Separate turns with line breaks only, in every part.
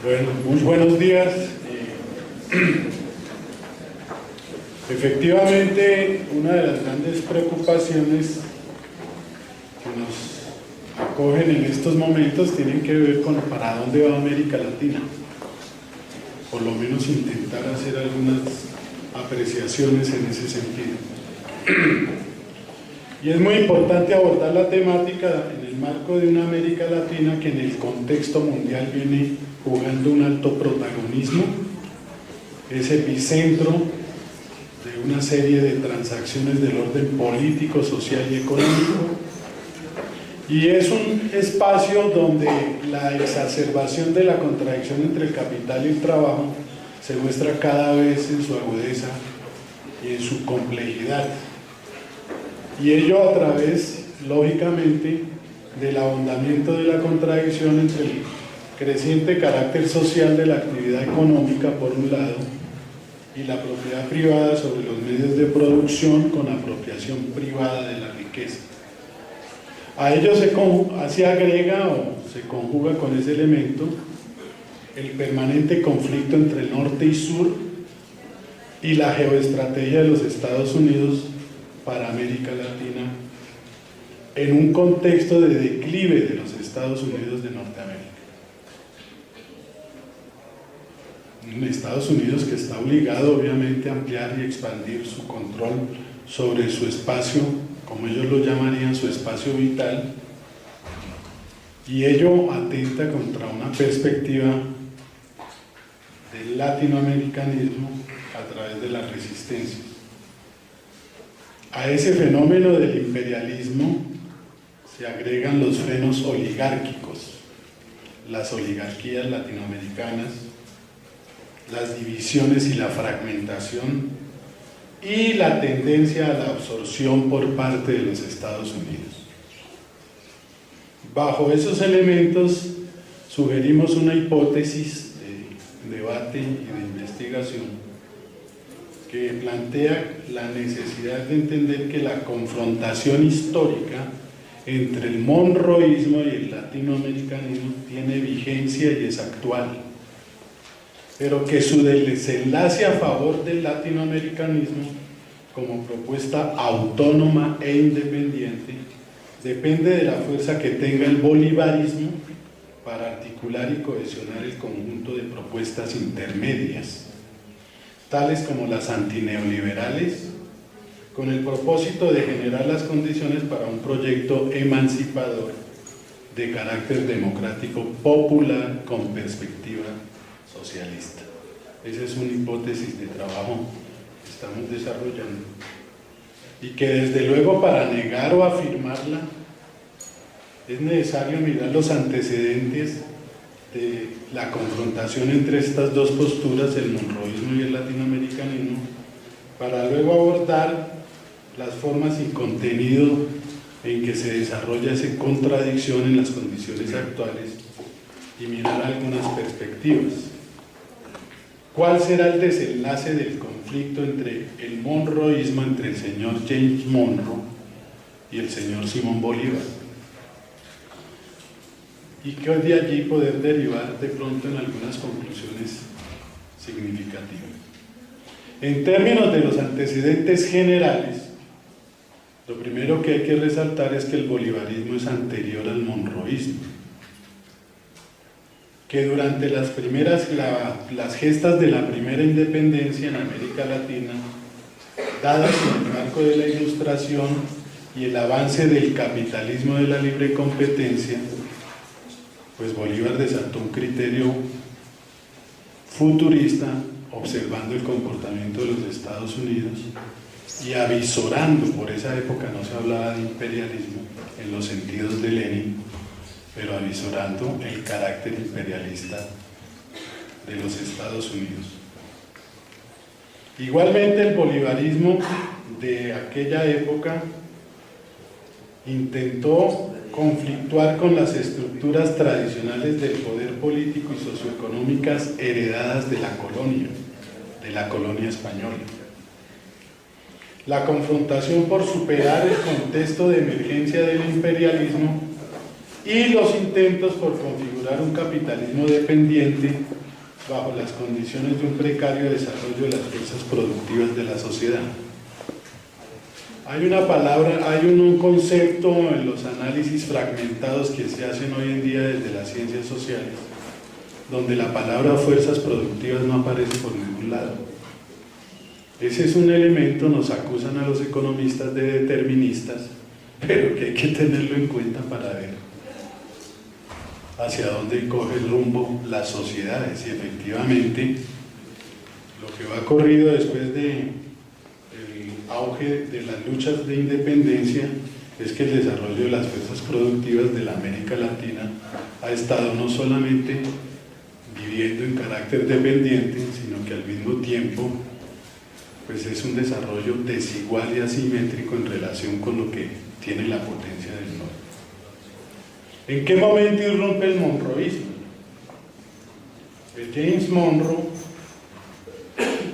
Bueno, muy buenos días. Efectivamente, una de las grandes preocupaciones que nos acogen en estos momentos tienen que ver con para dónde va América Latina. Por lo menos intentar hacer algunas apreciaciones en ese sentido. Y es muy importante abordar la temática en el marco de una América Latina que en el contexto mundial viene jugando un alto protagonismo, es epicentro de una serie de transacciones del orden político, social y económico, y es un espacio donde la exacerbación de la contradicción entre el capital y el trabajo se muestra cada vez en su agudeza y en su complejidad. Y ello a través, lógicamente, del ahondamiento de la contradicción entre el creciente carácter social de la actividad económica, por un lado, y la propiedad privada sobre los medios de producción con apropiación privada de la riqueza. A ello se agrega o se conjuga con ese elemento el permanente conflicto entre el norte y sur y la geoestrategia de los Estados Unidos para América Latina en un contexto de declive de los Estados Unidos de Norteamérica. Un Estados Unidos que está obligado obviamente a ampliar y expandir su control sobre su espacio, como ellos lo llamarían, su espacio vital, y ello atenta contra una perspectiva del latinoamericanismo a través de la resistencia. A ese fenómeno del imperialismo se agregan los frenos oligárquicos, las oligarquías latinoamericanas, las divisiones y la fragmentación y la tendencia a la absorción por parte de los Estados Unidos. Bajo esos elementos sugerimos una hipótesis de debate y de investigación que plantea la necesidad de entender que la confrontación histórica entre el monroísmo y el latinoamericanismo tiene vigencia y es actual, pero que su desenlace a favor del latinoamericanismo como propuesta autónoma e independiente depende de la fuerza que tenga el bolivarismo para articular y cohesionar el conjunto de propuestas intermedias, tales como las antineoliberales, con el propósito de generar las condiciones para un proyecto emancipador de carácter democrático popular con perspectiva socialista. Esa es una hipótesis de trabajo que estamos desarrollando y que desde luego para negar o afirmarla es necesario mirar los antecedentes de la confrontación entre estas dos posturas, el monroísmo y el latinoamericanismo, para luego abordar las formas y contenido en que se desarrolla esa contradicción en las condiciones actuales y mirar algunas perspectivas. ¿Cuál será el desenlace del conflicto entre el monroísmo, entre el señor James Monroe y el señor Simón Bolívar? Y que de allí poder derivar de pronto en algunas conclusiones significativas. En términos de los antecedentes generales, lo primero que hay que resaltar es que el bolivarismo es anterior al monroísmo, que durante las gestas de la primera independencia en América Latina, dadas en el marco de la Ilustración y el avance del capitalismo de la libre competencia, pues Bolívar desató un criterio futurista, observando el comportamiento de los Estados Unidos y avisorando, por esa época no se hablaba de imperialismo en los sentidos de Lenin, pero avisorando el carácter imperialista de los Estados Unidos. Igualmente el bolivarismo de aquella época intentó conflictuar con las estructuras tradicionales del poder político y socioeconómicas heredadas de la colonia española. La confrontación por superar el contexto de emergencia del imperialismo y los intentos por configurar un capitalismo dependiente bajo las condiciones de un precario desarrollo de las fuerzas productivas de la sociedad. Hay una palabra, hay un concepto en los análisis fragmentados que se hacen hoy en día desde las ciencias sociales, donde la palabra fuerzas productivas no aparece por ningún lado. Ese es un elemento, nos acusan a los economistas de deterministas, pero que hay que tenerlo en cuenta para ver hacia dónde coge el rumbo las sociedades. Y efectivamente, lo que va corrido después del auge de las luchas de independencia es que el desarrollo de las fuerzas productivas de la América Latina ha estado no solamente viviendo en carácter dependiente, sino que al mismo tiempo pues es un desarrollo desigual y asimétrico en relación con lo que tiene la potencia del norte. ¿En qué momento irrumpe el monroísmo? James Monroe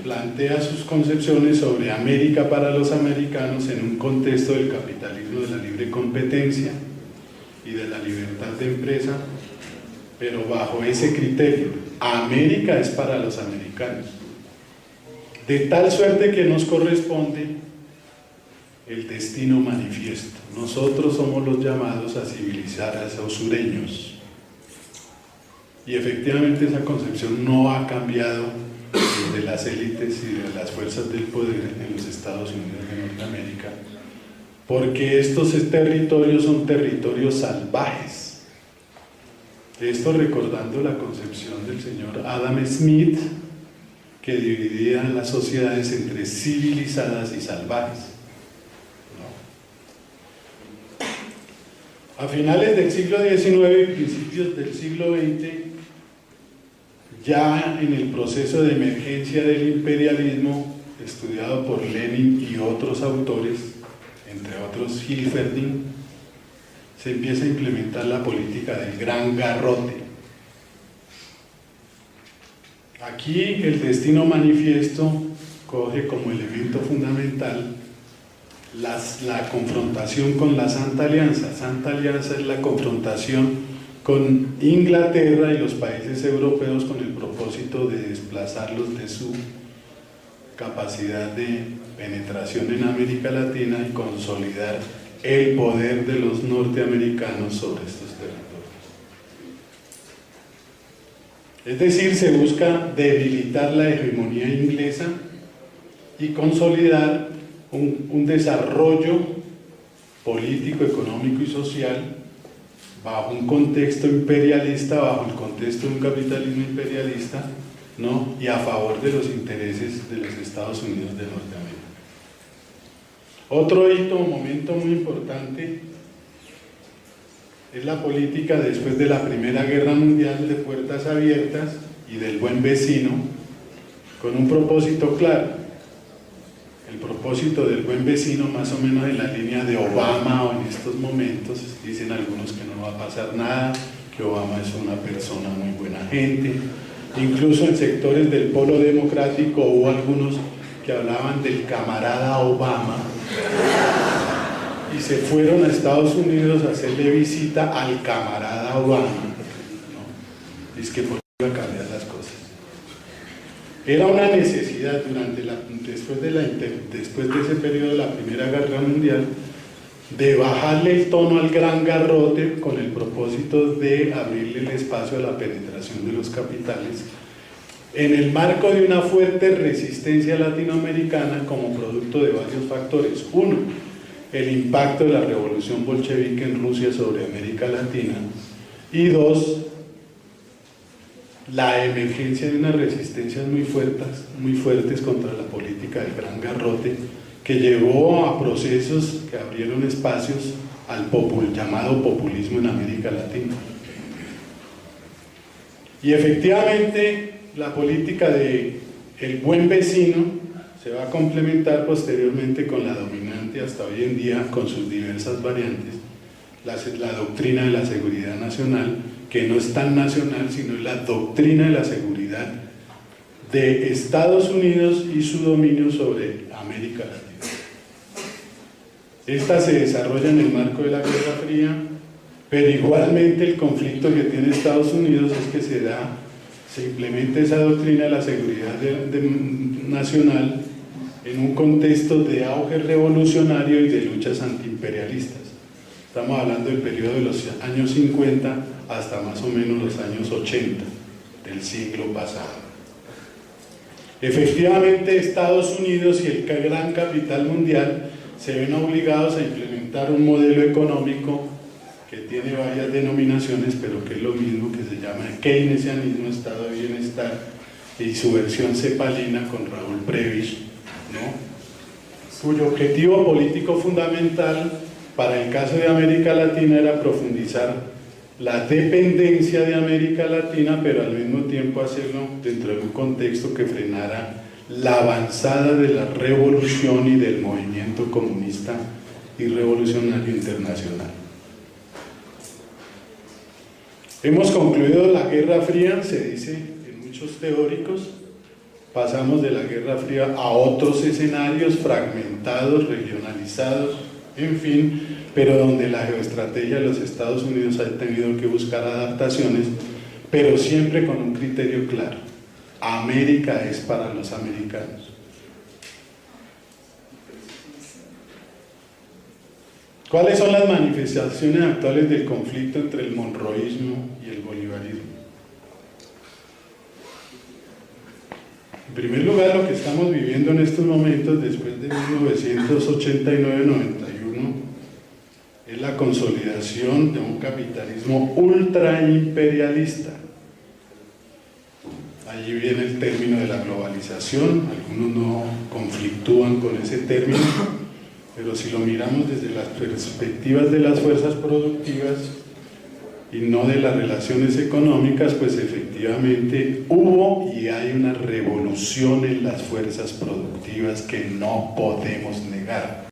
plantea sus concepciones sobre América para los americanos en un contexto del capitalismo de la libre competencia y de la libertad de empresa, pero bajo ese criterio: América es para los americanos, de tal suerte que nos corresponde el destino manifiesto. Nosotros somos los llamados a civilizar a esos sureños. Y efectivamente esa concepción no ha cambiado de las élites y de las fuerzas del poder en los Estados Unidos de Norteamérica, porque estos territorios son territorios salvajes. Esto recordando la concepción del señor Adam Smith, que dividía las sociedades entre civilizadas y salvajes. A finales del siglo XIX y principios del siglo XX, ya en el proceso de emergencia del imperialismo, estudiado por Lenin y otros autores, entre otros Hilferding, se empieza a implementar la política del gran garrote. Aquí el destino manifiesto coge como elemento fundamental la confrontación con la Santa Alianza. Santa Alianza es la confrontación con Inglaterra y los países europeos con el propósito de desplazarlos de su capacidad de penetración en América Latina y consolidar el poder de los norteamericanos sobre estos territorios. Es decir, se busca debilitar la hegemonía inglesa y consolidar un desarrollo político, económico y social bajo un contexto imperialista, bajo el contexto de un capitalismo imperialista, ¿no? Y a favor de los intereses de los Estados Unidos de Norteamérica. Otro hito o momento muy importante es la política después de la Primera Guerra Mundial de puertas abiertas y del buen vecino, con un propósito claro. El propósito del buen vecino, más o menos en la línea de Obama, o en estos momentos dicen algunos que no va a pasar nada, que Obama es una persona muy buena gente. Incluso en sectores del polo democrático hubo algunos que hablaban del camarada Obama y se fueron a Estados Unidos a hacerle visita al camarada Obama, ¿no? Es que por qué iba a cambiar las cosas. Era una necesidad después de ese periodo de la Primera Guerra Mundial de bajarle el tono al gran garrote con el propósito de abrirle el espacio a la penetración de los capitales en el marco de una fuerte resistencia latinoamericana como producto de varios factores. Uno, el impacto de la revolución bolchevique en Rusia sobre América Latina, y dos, la emergencia de unas resistencias muy fuertes contra la política del gran garrote, que llevó a procesos que abrieron espacios al llamado populismo en América Latina. Y efectivamente la política de el buen vecino se va a complementar posteriormente con la dominante hasta hoy en día, con sus diversas variantes, la doctrina de la seguridad nacional, que no es tan nacional, sino es la doctrina de la seguridad de Estados Unidos y su dominio sobre América Latina. Esta se desarrolla en el marco de la Guerra Fría, pero igualmente el conflicto que tiene Estados Unidos es que se implementa esa doctrina de la seguridad nacional en un contexto de auge revolucionario y de luchas antiimperialistas. Estamos hablando del periodo de los años 50 hasta más o menos los años 80 del siglo pasado. Efectivamente, Estados Unidos y el gran capital mundial se ven obligados a implementar un modelo económico que tiene varias denominaciones, pero que es lo mismo, que se llama keynesianismo, estado de bienestar, y su versión cepalina con Raúl Prebisch, ¿no?, cuyo objetivo político fundamental para el caso de América Latina era profundizar la dependencia de América Latina, pero al mismo tiempo hacerlo dentro de un contexto que frenara la avanzada de la revolución y del movimiento comunista y revolucionario internacional. Hemos concluido la Guerra Fría, se dice en muchos teóricos. Pasamos de la Guerra Fría a otros escenarios fragmentados, regionalizados, en fin, pero donde la geoestrategia de los Estados Unidos ha tenido que buscar adaptaciones, pero siempre con un criterio claro: América es para los americanos. ¿Cuáles son las manifestaciones actuales del conflicto entre el monroísmo y el bolivarismo? En primer lugar, lo que estamos viviendo en estos momentos, después de 1989-91, es la consolidación de un capitalismo ultraimperialista. Allí viene el término de la globalización. Algunos no conflictúan con ese término, pero si lo miramos desde las perspectivas de las fuerzas productivas y no de las relaciones económicas, pues efectivamente hubo y hay una revolución en las fuerzas productivas que no podemos negar.